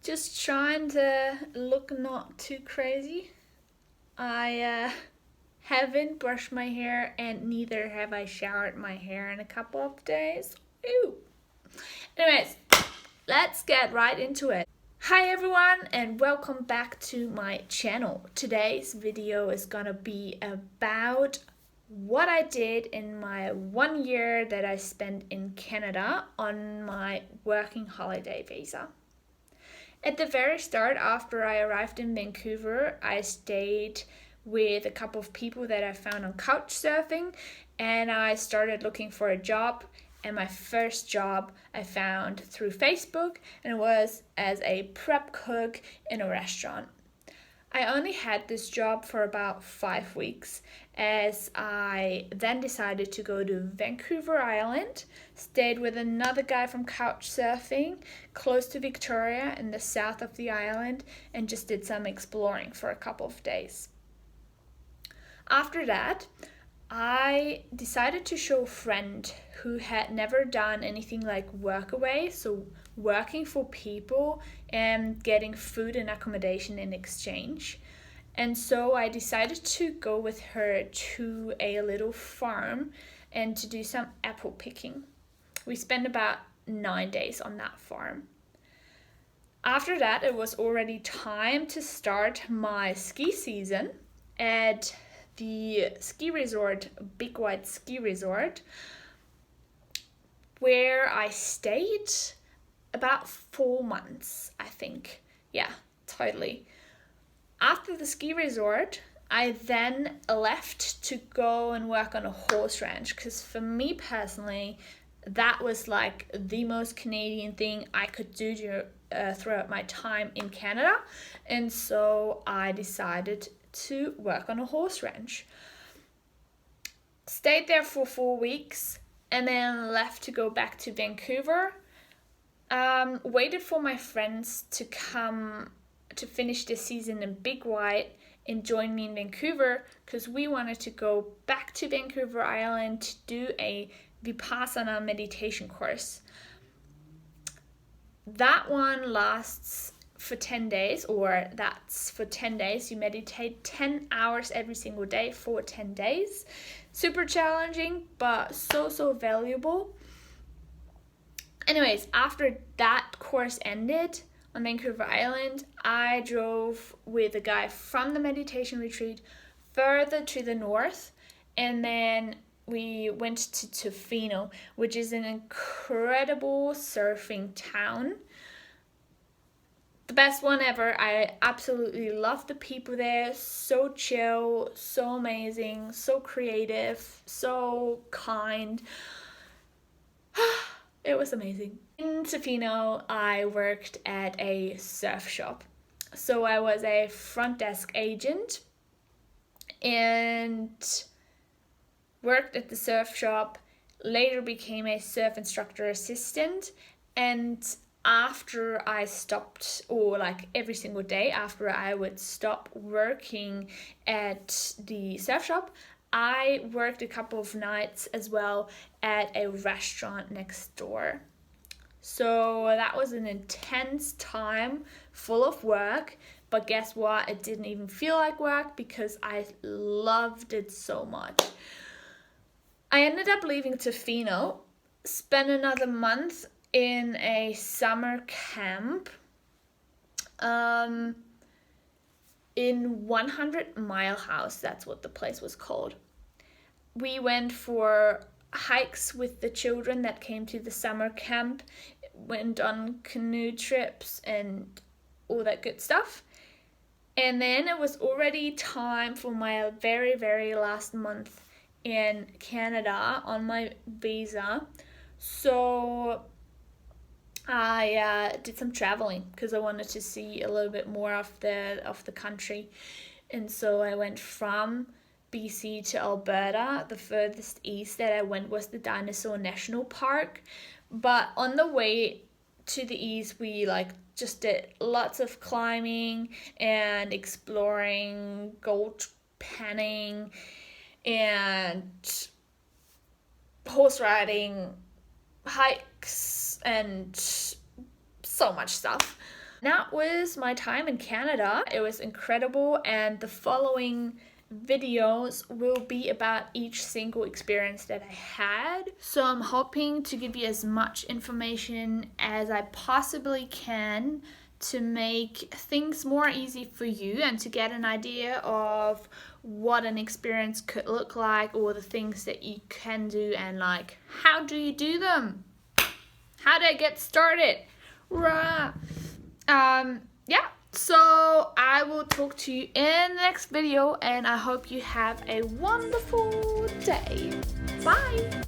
Just trying to look not too crazy. I haven't brushed my hair and neither have I showered my hair in a couple of days. Ew. Anyways, let's get right into it. Hi everyone and welcome back to my channel. Today's video is gonna be about what I did in my 1 year that I spent in Canada on my working holiday visa. At the very start, after I arrived in Vancouver, I stayed with a couple of people that I found on couch surfing, and I started looking for a job. And my first job I found through Facebook, and it was as a prep cook in a restaurant. I only had this job for about 5 weeks, as I then decided to go to Vancouver Island, stayed with another guy from couch surfing close to Victoria in the south of the island, and just did some exploring for a couple of days. After that, I decided to show a friend who had never done anything like work away, so working for people and getting food and accommodation in exchange. And so I decided to go with her to a little farm and to do some apple picking. We spent about 9 days on that farm. After that, it was already time to start my ski season at the ski resort, Big White Ski Resort, where I stayed about 4 months, I think. Yeah, totally. After the ski resort, I then left to go and work on a horse ranch, because for me personally, that was like the most Canadian thing I could do throughout my time in Canada. And so I decided to work on a horse ranch. Stayed there for 4 weeks and then left to go back to Vancouver. Waited for my friends to come to finish the season in Big White and join me in Vancouver, because we wanted to go back to Vancouver Island to do a Vipassana meditation course. That one lasts for 10 days, or that's for 10 days. You meditate 10 hours every single day for 10 days. Super challenging, but so valuable. Anyways, after that course ended on Vancouver Island, I drove with a guy from the meditation retreat further to the north, and then we went to Tofino, which is an incredible surfing town. The best one ever. I absolutely love the people there. So chill, so amazing, so creative, so kind. It was amazing. In Tofino, I worked at a surf shop. So I was a front desk agent and worked at the surf shop, later became a surf instructor assistant, and after I stopped, or like every single day after I would stop working at the surf shop, I worked a couple of nights as well at a restaurant next door. So that was an intense time full of work, but guess what? It didn't even feel like work because I loved it so much. I ended up leaving Tofino, spent another month in a summer camp in 100 Mile House. That's what the place was called. We went for hikes with the children that came to the summer camp, went on canoe trips and all that good stuff. And then it was already time for my very last month in Canada on my visa. So I did some traveling because I wanted to see a little bit more of the country. And so I went from BC to Alberta. The furthest east that I went was the Dinosaur National Park. But on the way to the east, we just did lots of climbing and exploring, gold panning, and horse riding, hikes, and so much stuff. That was my time in Canada. It was incredible, and the following videos will be about each single experience that I had. So I'm hoping to give you as much information as I possibly can to make things more easy for you and to get an idea of what an experience could look like, or the things that you can do, and like, how do you do them? How do I get started? Rah. Yeah, so I will talk to you in the next video, and I hope you have a wonderful day. Bye.